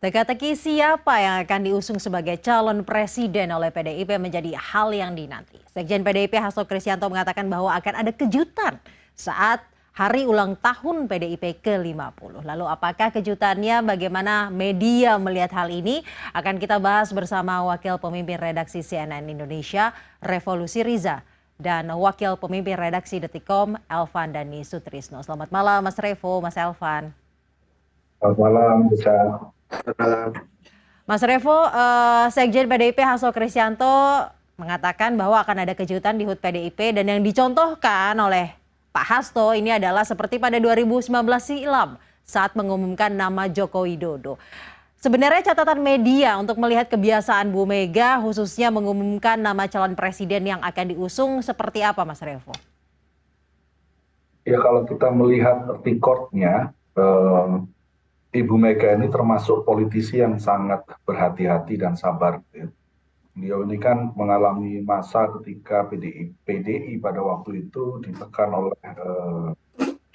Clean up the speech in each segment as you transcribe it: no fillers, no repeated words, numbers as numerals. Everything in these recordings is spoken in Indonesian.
Teka-teki siapa yang akan diusung sebagai calon presiden oleh PDIP menjadi hal yang dinanti. Sekjen PDIP Hasto Kristianto mengatakan bahwa akan ada kejutan saat hari ulang tahun PDIP ke-50. Lalu apakah kejutannya, bagaimana media melihat hal ini? Akan kita bahas bersama Wakil Pemimpin Redaksi CNN Indonesia, Revolusi Riza, dan Wakil Pemimpin Redaksi Detikcom, Elvan Dhani Sutrisno. Selamat malam Mas Revo, Mas Elvan. Selamat malam, bisa. Mas Revo, Sekjen PDIP Hasto Kristianto mengatakan bahwa akan ada kejutan di HUT PDIP dan yang dicontohkan oleh Pak Hasto ini adalah seperti pada 2019 silam saat mengumumkan nama Joko Widodo. Sebenarnya catatan media untuk melihat kebiasaan Bu Mega khususnya mengumumkan nama calon presiden yang akan diusung seperti apa Mas Revo? Ya kalau kita melihat recordnya, Ibu Mega ini termasuk politisi yang sangat berhati-hati dan sabar. Beliau ini kan mengalami masa ketika PDI pada waktu itu ditekan oleh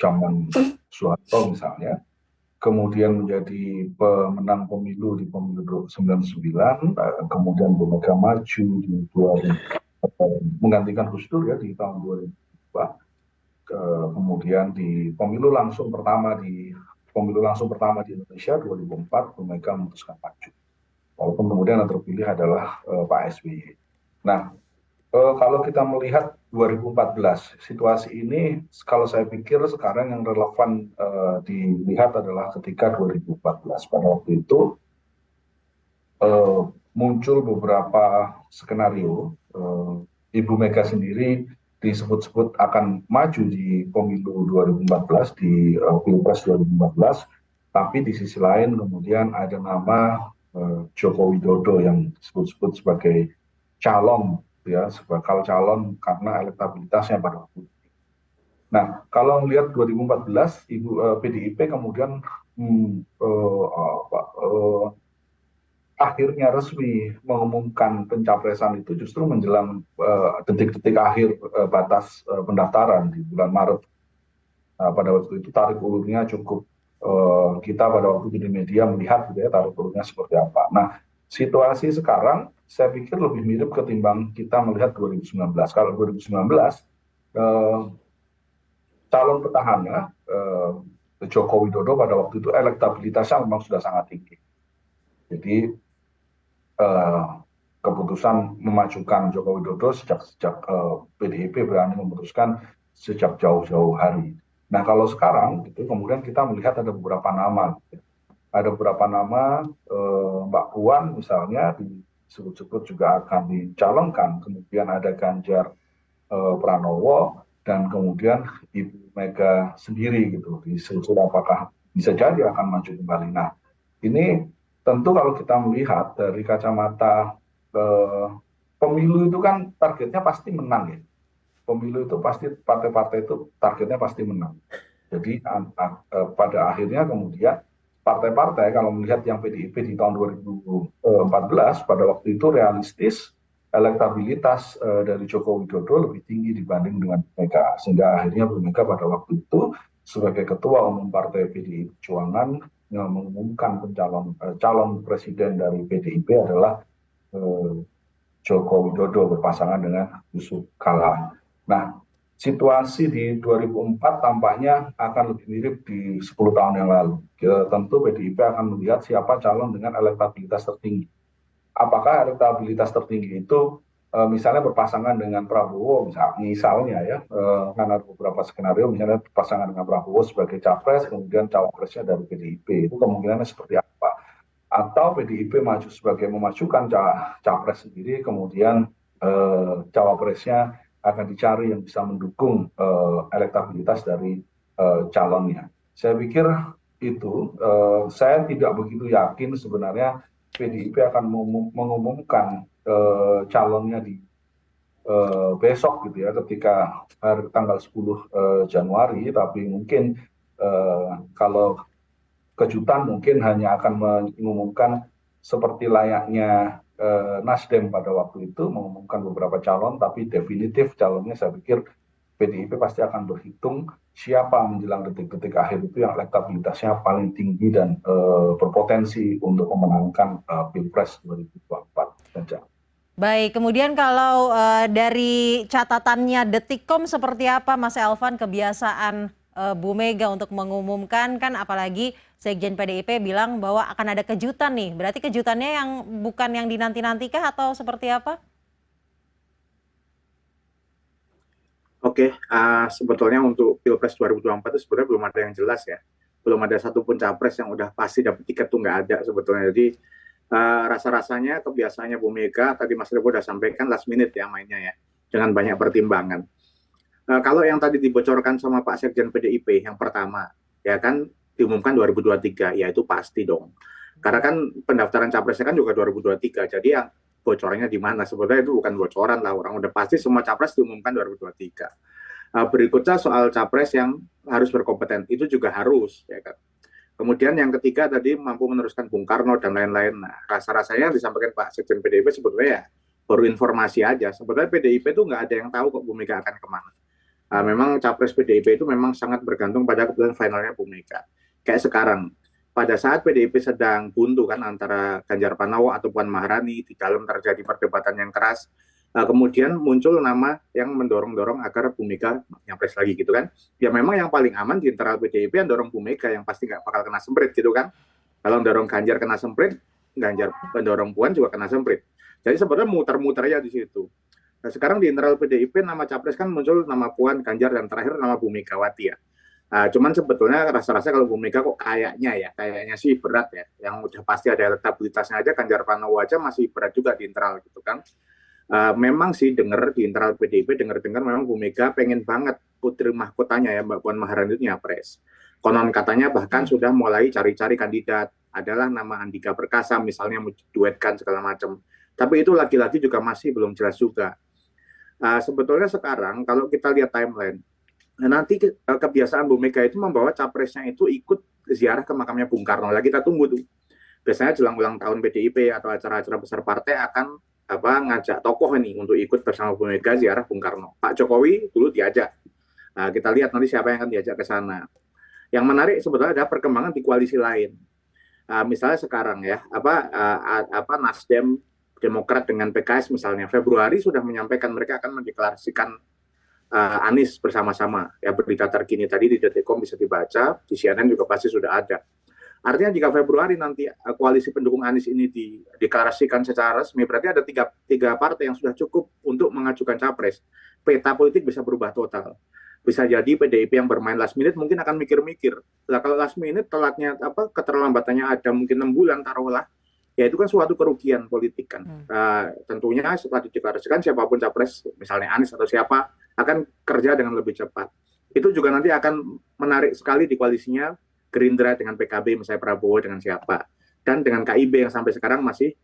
zaman Soeharto misalnya, kemudian menjadi pemenang pemilu di pemilu 99, kemudian Bu Mega maju di 2000, menggantikan Gus Dur ya di tahun 2002. Kemudian di pemilu langsung pertama di Indonesia 2004, Bu Mega memutuskan maju. Walaupun kemudian yang terpilih adalah Pak SBY. Nah, kalau kita melihat 2014, situasi ini kalau saya pikir sekarang yang relevan dilihat adalah ketika 2014. Pada waktu itu muncul beberapa skenario. Ibu Mega sendiri disebut-sebut akan maju di pemilu 2014, di Pilpres 2014, tapi di sisi lain kemudian ada nama Joko Widodo yang disebut-sebut sebagai calon, ya, bakal calon karena elektabilitasnya pada waktu itu. Nah, kalau melihat 2014, PDIP kemudian akhirnya resmi mengumumkan pencapresan itu justru menjelang detik-detik akhir batas pendaftaran di bulan Maret. Pada waktu itu tarik ulurnya cukup, kita pada waktu itu di media melihat gitu ya, tarik ulurnya seperti apa. Nah, situasi sekarang saya pikir lebih mirip ketimbang kita melihat 2019. Kalau 2019 calon petahana Joko Widodo pada waktu itu elektabilitasnya memang sudah sangat tinggi. Jadi keputusan memajukan Joko Widodo sejak PDIP berani memutuskan sejak jauh-jauh hari. Nah kalau sekarang itu kemudian kita melihat ada beberapa nama, ada beberapa nama, Mbak Puan misalnya disebut-sebut juga akan dicalonkan, kemudian ada Ganjar Pranowo, dan kemudian Ibu Mega sendiri gitu disebut apakah bisa jadi akan maju kembali. Nah ini tentu kalau kita melihat dari kacamata pemilu itu kan targetnya pasti menang ya. Pemilu itu pasti partai-partai itu targetnya pasti menang. Jadi pada akhirnya kemudian partai-partai kalau melihat yang PDIP di tahun 2014 pada waktu itu realistis elektabilitas dari Joko Widodo lebih tinggi dibanding dengan Bu Mega, sehingga akhirnya Bu Mega pada waktu itu sebagai ketua umum partai PDI Perjuangan yang mengumumkan calon presiden dari PDIP adalah Joko Widodo berpasangan dengan Yusuf Kala. Nah, situasi di 2004 tampaknya akan lebih mirip di 10 tahun yang lalu. Tentu PDIP akan melihat siapa calon dengan elektabilitas tertinggi. Apakah elektabilitas tertinggi itu misalnya berpasangan dengan Prabowo, misalnya ya, karena ada beberapa skenario, misalnya berpasangan dengan Prabowo sebagai capres, kemudian cawapresnya dari PDIP, itu kemungkinannya seperti apa? Atau PDIP maju sebagai memajukan capres sendiri, kemudian cawapresnya akan dicari yang bisa mendukung elektabilitas dari calonnya. Saya pikir itu, saya tidak begitu yakin sebenarnya PDIP akan mengumumkan calonnya di besok gitu ya, ketika tanggal 10 Januari, tapi mungkin kalau kejutan mungkin hanya akan mengumumkan seperti layaknya Nasdem pada waktu itu mengumumkan beberapa calon, tapi definitif calonnya saya pikir PDIP pasti akan berhitung siapa menjelang detik-detik akhir itu yang elektabilitasnya paling tinggi dan berpotensi untuk memenangkan Pilpres 2024. Saja. Baik, kemudian kalau dari catatannya Detikcom seperti apa Mas Elvan kebiasaan Bu Mega untuk mengumumkan kan apalagi Sekjen PDIP bilang bahwa akan ada kejutan nih. Berarti kejutannya yang bukan yang dinanti-nantikah atau seperti apa? Oke, sebetulnya untuk Pilpres 2024 itu sebenarnya belum ada yang jelas ya. Belum ada satupun capres yang udah pasti dapat tiket tuh nggak ada sebetulnya. Jadi rasa-rasanya kebiasaannya Bu Mega, tadi Mas Revo udah sampaikan last minute ya mainnya ya, dengan banyak pertimbangan. Kalau yang tadi dibocorkan sama Pak Sekjen PDIP yang pertama, ya kan diumumkan 2023, ya itu pasti dong. Karena kan pendaftaran capresnya kan juga 2023, jadi yang bocorannya di mana? Sebenarnya itu bukan bocoran lah, orang udah pasti semua capres diumumkan 2023. Berikutnya soal capres yang harus berkompeten, itu juga harus, ya kan. Kemudian yang ketiga tadi mampu meneruskan Bung Karno dan lain-lain. Nah, rasa-rasanya yang disampaikan Pak Sekjen PDIP sebetulnya ya baru informasi aja. Sebetulnya PDIP itu nggak ada yang tahu kok Bu Mega akan kemana. Memang capres PDIP itu memang sangat bergantung pada keputusan finalnya Bu Mega. Kayak sekarang, pada saat PDIP sedang buntu kan antara Ganjar Pranowo atau Puan Maharani, di dalam terjadi perdebatan yang keras, kemudian muncul nama yang mendorong-dorong agar Bu Mega nyapres lagi gitu kan. Ya memang yang paling aman di internal PDIP yang dorong Bu Mega yang pasti nggak bakal kena semprit gitu kan. Kalau dorong Ganjar kena semprit, Ganjar mendorong Puan juga kena semprit. Jadi sebenarnya muter-muter aja di situ. Nah, sekarang di internal PDIP nama capres kan muncul nama Puan, Ganjar, dan terakhir nama Bu Megawati ya. Cuman sebetulnya rasa-rasa kalau Bu Mega kok kayaknya sih berat ya. Yang udah pasti ada elektabilitasnya aja, Ganjar Pranowo aja masih berat juga di internal gitu kan. Memang sih dengar di internal PDIP, dengar memang Bu Mega pengen banget putri mahkotanya ya Mbak Puan Maharani itu nyapres. Konon katanya bahkan sudah mulai cari-cari kandidat. Adalah nama Andika Perkasa misalnya mau duetkan segala macam. Tapi itu lagi-lagi juga masih belum jelas juga. Sebetulnya sekarang kalau kita lihat timeline, nanti kebiasaan Bu Mega itu membawa capresnya itu ikut ziarah ke makamnya Bung Karno. Lah kita tunggu tuh. Biasanya jelang ulang tahun PDIP atau acara-acara besar partai akan ngajak tokoh ini untuk ikut bersama Bu Mega ziarah Bung Karno. Pak Jokowi dulu diajak. Kita lihat nanti siapa yang akan diajak ke sana. Yang menarik sebetulnya ada perkembangan di koalisi lain. Misalnya sekarang ya, Nasdem, Demokrat dengan PKS misalnya Februari sudah menyampaikan mereka akan mendeklarasikan Anies bersama-sama. Ya berita terkini tadi di Detikcom bisa dibaca, di CNN juga pasti sudah ada. Artinya jika Februari nanti koalisi pendukung Anies ini dideklarasikan secara resmi, berarti ada tiga partai yang sudah cukup untuk mengajukan capres. Peta politik bisa berubah total. Bisa jadi PDIP yang bermain last minute mungkin akan mikir-mikir. Lah kalau last minute telatnya keterlambatannya ada mungkin 6 bulan taruhlah. Ya itu kan suatu kerugian politik kan. Tentunya setelah dideklarasikan siapapun capres, misalnya Anies atau siapa, akan kerja dengan lebih cepat. Itu juga nanti akan menarik sekali di koalisinya Gerindra dengan PKB, misalnya Prabowo dengan siapa. Dan dengan KIB yang sampai sekarang masih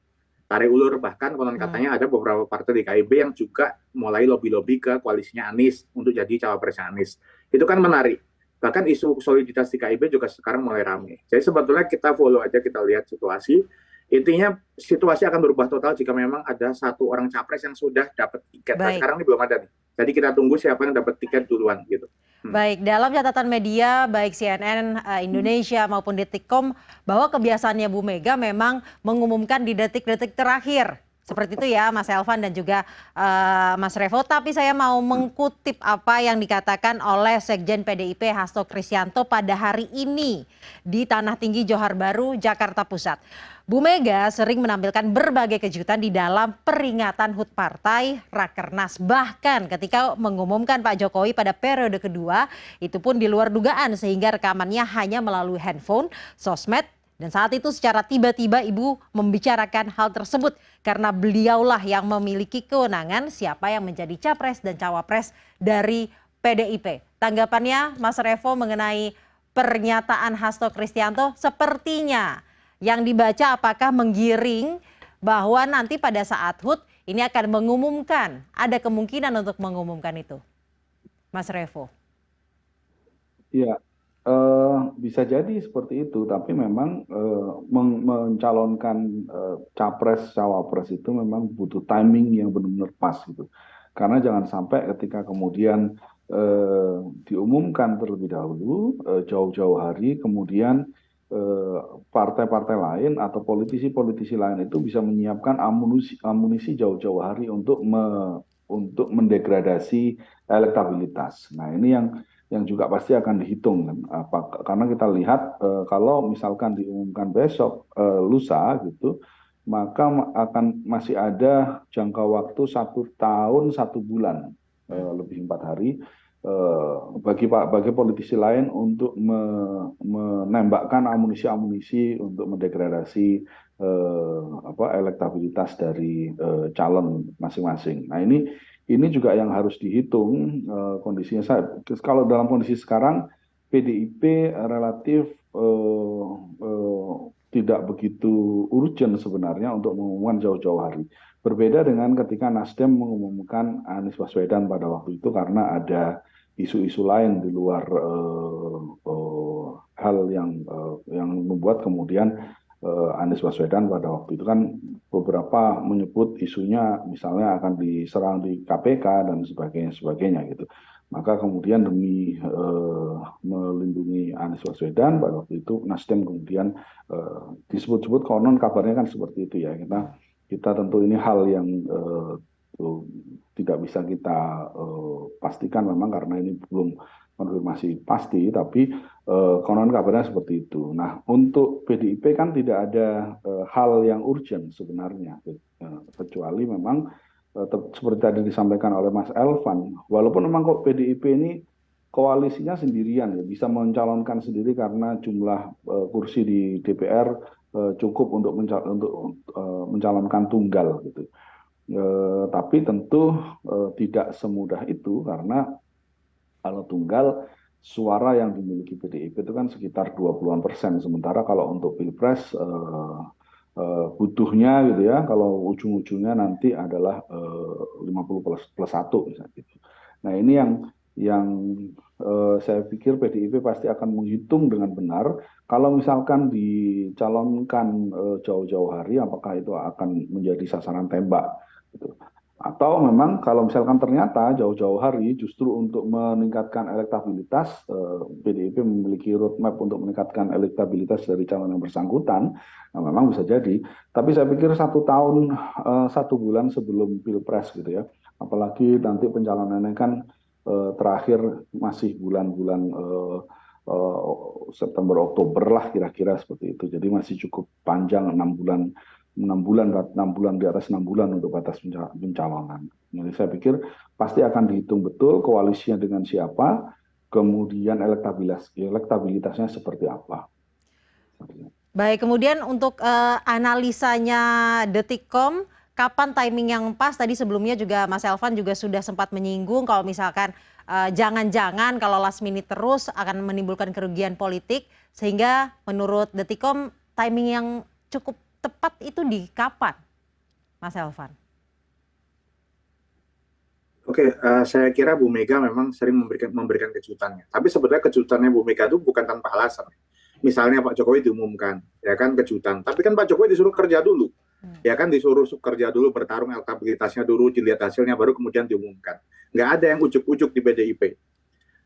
tarik ulur. Bahkan konon katanya ada beberapa partai di KIB yang juga mulai lobby-lobby ke koalisinya Anies untuk jadi cawapresnya Anies. Itu kan menarik. Bahkan isu soliditas di KIB juga sekarang mulai ramai. Jadi sebetulnya kita follow aja, kita lihat situasi. Intinya situasi akan berubah total jika memang ada satu orang capres yang sudah dapat tiket. Nah, sekarang ini belum ada nih. Jadi kita tunggu siapa yang dapat tiket duluan gitu. Baik, dalam catatan media baik CNN Indonesia maupun Detikcom bahwa kebiasaannya Bu Mega memang mengumumkan di detik-detik terakhir. Seperti itu ya Mas Elvan dan juga Mas Revo. Tapi saya mau mengkutip apa yang dikatakan oleh Sekjen PDIP Hasto Kristianto pada hari ini di Tanah Tinggi Johar Baru, Jakarta Pusat. Bu Mega sering menampilkan berbagai kejutan di dalam peringatan HUT Partai Rakernas. Bahkan ketika mengumumkan Pak Jokowi pada periode kedua, itu pun di luar dugaan sehingga rekamannya hanya melalui handphone, sosmed, dan saat itu secara tiba-tiba Ibu membicarakan hal tersebut karena beliaulah yang memiliki kewenangan siapa yang menjadi capres dan cawapres dari PDIP. Tanggapannya Mas Revo mengenai pernyataan Hasto Kristianto sepertinya yang dibaca apakah menggiring bahwa nanti pada saat HUT ini akan mengumumkan, ada kemungkinan untuk mengumumkan itu. Mas Revo. Iya, bisa jadi seperti itu, tapi memang mencalonkan capres cawapres itu memang butuh timing yang benar-benar pas gitu. Karena jangan sampai ketika kemudian diumumkan terlebih dahulu jauh-jauh hari, kemudian partai-partai lain atau politisi-politisi lain itu bisa menyiapkan amunisi jauh-jauh hari untuk mendegradasi elektabilitas. Nah, ini yang juga pasti akan dihitung kan. Karena kita lihat kalau misalkan diumumkan besok lusa gitu, maka akan masih ada jangka waktu 1 tahun 1 bulan lebih 4 hari bagi politisi lain untuk menembakkan amunisi-amunisi untuk mendegradasi elektabilitas dari calon masing-masing. Nah, ini juga yang harus dihitung kondisinya. Kalau dalam kondisi sekarang PDIP relatif tidak begitu urgent sebenarnya untuk mengumumkan jauh-jauh hari. Berbeda dengan ketika Nasdem mengumumkan Anies Baswedan pada waktu itu karena ada isu-isu lain di luar hal yang membuat kemudian Anies Baswedan pada waktu itu kan beberapa menyebut isunya misalnya akan diserang di KPK dan sebagainya gitu. Maka kemudian demi melindungi Anies Baswedan pada waktu itu Nasdem kemudian disebut-sebut konon kabarnya kan seperti itu ya. Kita tentu ini hal yang tidak bisa kita pastikan memang karena ini belum konfirmasi pasti, tapi konon kabarnya seperti itu. Nah, untuk PDIP kan tidak ada hal yang urgent sebenarnya, kecuali memang seperti tadi disampaikan oleh Mas Elvan, walaupun memang kok PDIP ini koalisinya sendirian ya, bisa mencalonkan sendiri karena jumlah kursi di DPR cukup untuk mencalonkan tunggal gitu. Tapi tentu tidak semudah itu karena kalau tunggal suara yang dimiliki PDIP itu kan sekitar 20-an%, sementara kalau untuk Pilpres butuhnya gitu ya, kalau ujung-ujungnya nanti adalah 50+1 misalnya gitu. Nah, ini yang saya pikir PDIP pasti akan menghitung dengan benar kalau misalkan dicalonkan jauh-jauh hari apakah itu akan menjadi sasaran tembak gitu. Atau memang kalau misalkan ternyata jauh-jauh hari justru untuk meningkatkan elektabilitas, PDIP memiliki roadmap untuk meningkatkan elektabilitas dari calon yang bersangkutan, nah memang bisa jadi. Tapi saya pikir 1 tahun 1 bulan sebelum Pilpres gitu ya, apalagi nanti pencalonannya kan terakhir masih bulan-bulan September Oktober lah kira-kira seperti itu. Jadi masih cukup panjang 6 bulan di atas 6 bulan untuk batas pencalonan. Jadi saya pikir pasti akan dihitung betul koalisinya dengan siapa, kemudian elektabilitasnya seperti apa. Baik, kemudian untuk analisanya Detikcom, kapan timing yang pas? Tadi sebelumnya juga Mas Elvan juga sudah sempat menyinggung kalau misalkan jangan-jangan kalau last minute terus akan menimbulkan kerugian politik, sehingga menurut Detikcom timing yang cukup tepat itu di kapan, Mas Elvan? Oke, saya kira Bu Mega memang sering memberikan kejutannya. Tapi sebetulnya kejutannya Bu Mega itu bukan tanpa alasan. Misalnya Pak Jokowi diumumkan, ya kan kejutan. Tapi kan Pak Jokowi disuruh kerja dulu, ya kan disuruh kerja dulu, bertarung elektabilitasnya dulu, dilihat hasilnya, baru kemudian diumumkan. Nggak ada yang ujuk-ujuk di PDIP.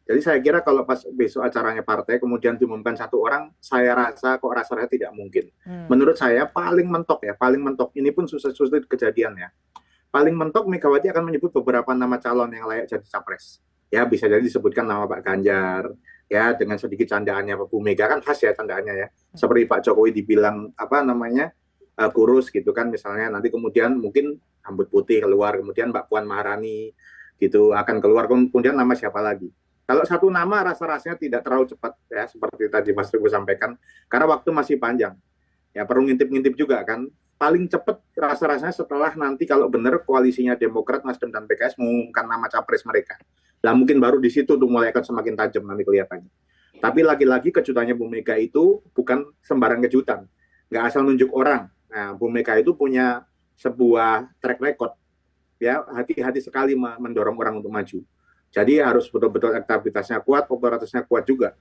Jadi saya kira kalau pas besok acaranya partai kemudian diumumkan 1 orang, saya rasa tidak mungkin. Menurut saya paling mentok ini pun susah kejadian ya. Paling mentok Megawati akan menyebut beberapa nama calon yang layak jadi capres. Ya bisa jadi disebutkan nama Pak Ganjar, ya dengan sedikit candaannya Pak Bu Mega kan khas ya candaannya ya. Seperti Pak Jokowi dibilang kurus gitu kan misalnya, nanti kemudian mungkin rambut putih keluar, kemudian Mbak Puan Maharani gitu akan keluar, kemudian nama siapa lagi. Kalau 1 nama rasa-rasanya tidak terlalu cepat ya, seperti tadi Mas Teguh sampaikan, karena waktu masih panjang. Ya perlu ngintip-ngintip juga kan. Paling cepat rasa-rasanya setelah nanti kalau benar koalisinya Demokrat, Nasdem, dan PKS mengumumkan nama capres mereka. Nah mungkin baru di situ tuh mulai akan semakin tajam nanti kelihatannya. Tapi lagi-lagi kejutannya Bu Mega itu bukan sembarang kejutan. Nggak asal nunjuk orang. Nah Bu Mega itu punya sebuah track record. Ya hati-hati sekali mendorong orang untuk maju. Jadi harus betul-betul elektabilitasnya kuat, popularitasnya kuat juga.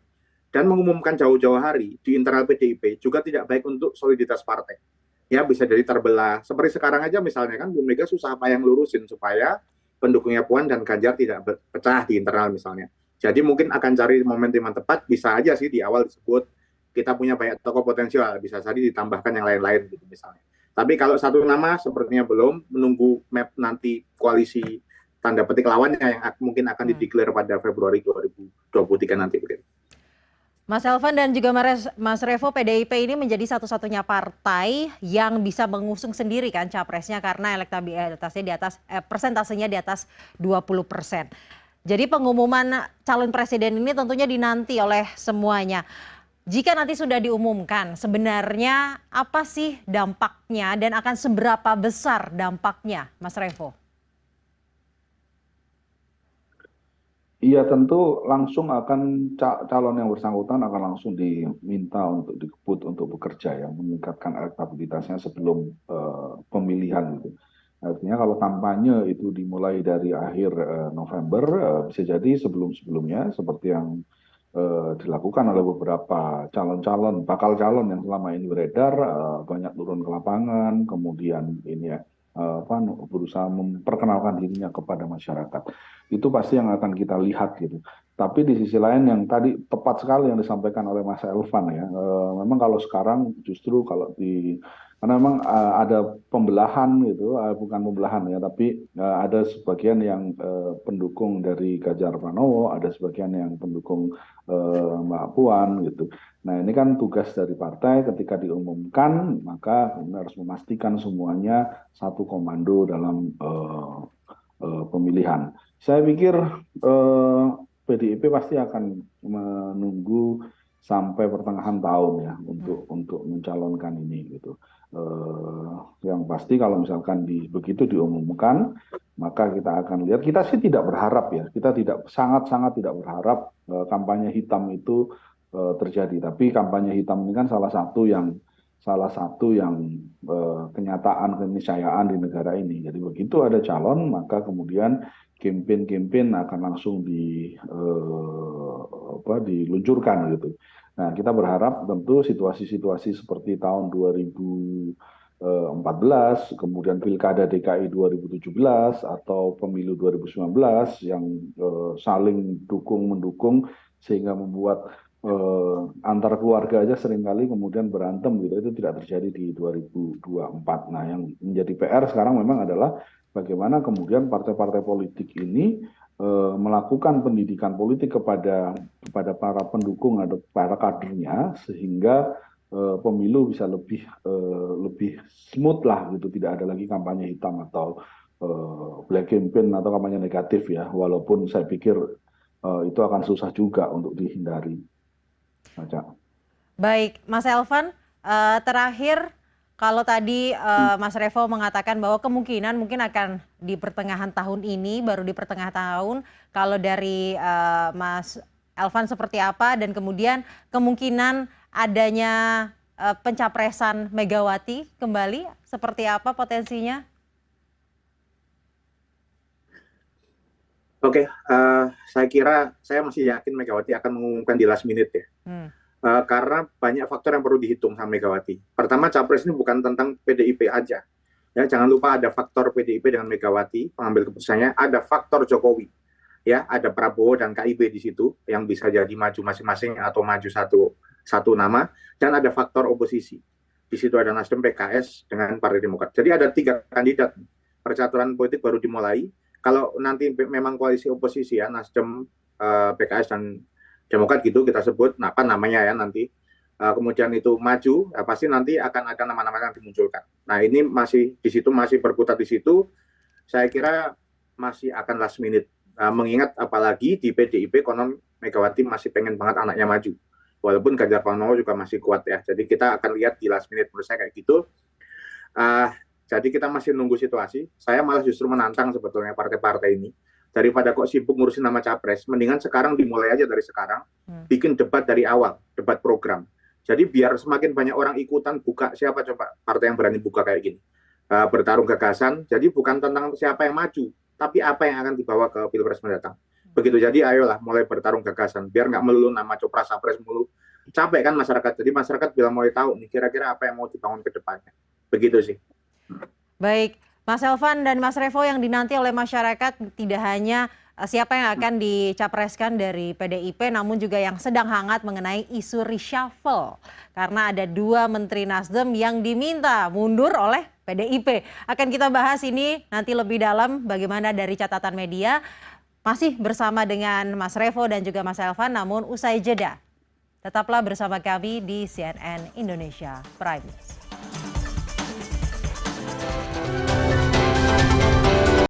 Dan mengumumkan jauh-jauh hari di internal PDIP juga tidak baik untuk soliditas partai. Ya bisa jadi terbelah. Seperti sekarang aja misalnya kan Bu Mega susah apa yang lurusin supaya pendukungnya Puan dan Ganjar tidak pecah di internal misalnya. Jadi mungkin akan cari momentum yang tepat, bisa aja sih di awal disebut kita punya banyak tokoh potensial, bisa saja ditambahkan yang lain-lain gitu misalnya. Tapi kalau satu nama sepertinya belum, menunggu map nanti koalisi tanda petik lawannya yang mungkin akan dideklar pada Februari 2023 nanti begitu. Mas Elvan dan juga Mas Revo, PDIP ini menjadi satu-satunya partai yang bisa mengusung sendiri kan capresnya karena elektabilitasnya di atas persentasenya di atas 20%. Jadi pengumuman calon presiden ini tentunya dinanti oleh semuanya. Jika nanti sudah diumumkan, sebenarnya apa sih dampaknya dan akan seberapa besar dampaknya, Mas Revo? Iya, tentu langsung akan calon yang bersangkutan akan langsung diminta untuk dikebut untuk bekerja ya, meningkatkan elektabilitasnya sebelum pemilihan gitu. Artinya kalau kampanye itu dimulai dari akhir November, bisa jadi sebelum-sebelumnya seperti yang dilakukan oleh beberapa bakal calon yang selama ini beredar, banyak turun ke lapangan, kemudian ini ya, berusaha memperkenalkan dirinya kepada masyarakat. Itu pasti yang akan kita lihat gitu. Tapi di sisi lain yang tadi tepat sekali yang disampaikan oleh Mas Elvan ya, memang kalau sekarang justru karena memang ada pembelahan gitu, bukan pembelahan ya, tapi ada sebagian yang pendukung dari Ganjar Pranowo, ada sebagian yang pendukung Mbak Puan gitu. Nah ini kan tugas dari partai ketika diumumkan, maka harus memastikan semuanya satu komando dalam pemilihan. Saya pikir PDIP pasti akan menunggu sampai pertengahan tahun ya untuk mencalonkan ini gitu. Yang pasti kalau misalkan begitu diumumkan, maka kita akan lihat. Kita sih tidak berharap ya, kita sangat tidak berharap kampanye hitam itu terjadi. Tapi kampanye hitam ini kan salah satu yang kenyataan keniscayaan di negara ini. Jadi begitu ada calon, maka kemudian campaign akan langsung diluncurkan gitu. Nah, kita berharap tentu situasi-situasi seperti tahun 2014, kemudian Pilkada DKI 2017 atau Pemilu 2019 yang saling mendukung sehingga membuat antar keluarga aja seringkali kemudian berantem gitu, itu tidak terjadi di 2024. Nah, yang menjadi PR sekarang memang adalah bagaimana kemudian partai-partai politik ini melakukan pendidikan politik kepada para pendukung atau para kadernya sehingga pemilu bisa lebih smooth lah gitu, tidak ada lagi kampanye hitam atau black campaign atau kampanye negatif ya, walaupun saya pikir itu akan susah juga untuk dihindari. Baik, Mas Elvan, terakhir kalau tadi Mas Revo mengatakan bahwa kemungkinan mungkin akan di pertengahan tahun ini, baru di pertengahan tahun, kalau dari Mas Elvan seperti apa, dan kemudian kemungkinan adanya pencapresan Megawati kembali, seperti apa potensinya? Oke, saya kira saya masih yakin Megawati akan mengumumkan di last minute ya. Karena banyak faktor yang perlu dihitung sama Megawati. Pertama, capres ini bukan tentang PDIP aja. Ya, jangan lupa ada faktor PDIP dengan Megawati, pengambil keputusannya, ada faktor Jokowi. Ya, ada Prabowo dan KIB di situ yang bisa jadi maju masing-masing atau maju satu nama, dan ada faktor oposisi. Di situ ada Nasdem, PKS dengan Partai Demokrat. Jadi ada 3 kandidat. Percaturan politik baru dimulai. Kalau nanti memang koalisi oposisi ya, Nasdem, PKS dan Demokrat gitu kita sebut, apa namanya ya nanti, kemudian itu maju, ya pasti nanti akan ada nama-nama yang dimunculkan. Nah ini masih di situ, masih berkutat di situ, saya kira masih akan last minute. Mengingat apalagi di PDIP konon Megawati masih pengen banget anaknya maju, walaupun Ganjar Pranowo juga masih kuat ya. Jadi kita akan lihat di last minute, menurut saya kayak gitu. Jadi kita masih nunggu situasi. Saya malah justru menantang sebetulnya partai-partai ini. Daripada kok sibuk ngurusin nama capres, mendingan sekarang dimulai aja dari sekarang, bikin debat dari awal, debat program. Jadi biar semakin banyak orang ikutan buka, siapa coba partai yang berani buka kayak gini. Bertarung gagasan, jadi bukan tentang siapa yang maju, tapi apa yang akan dibawa ke Pilpres mendatang. Begitu, jadi ayolah mulai bertarung gagasan, biar nggak melulu nama capres mulu. Capek kan masyarakat, jadi masyarakat bila mulai tahu nih kira-kira apa yang mau dibangun ke depannya. Begitu sih. Baik, Mas Elvan dan Mas Revo, yang dinanti oleh masyarakat tidak hanya siapa yang akan dicapreskan dari PDIP, namun juga yang sedang hangat mengenai isu reshuffle. Karena ada 2 Menteri Nasdem yang diminta mundur oleh PDIP. Akan kita bahas ini nanti lebih dalam bagaimana dari catatan media. Masih bersama dengan Mas Revo dan juga Mas Elvan, namun usai jeda. Tetaplah bersama kami di CNN Indonesia Prime News.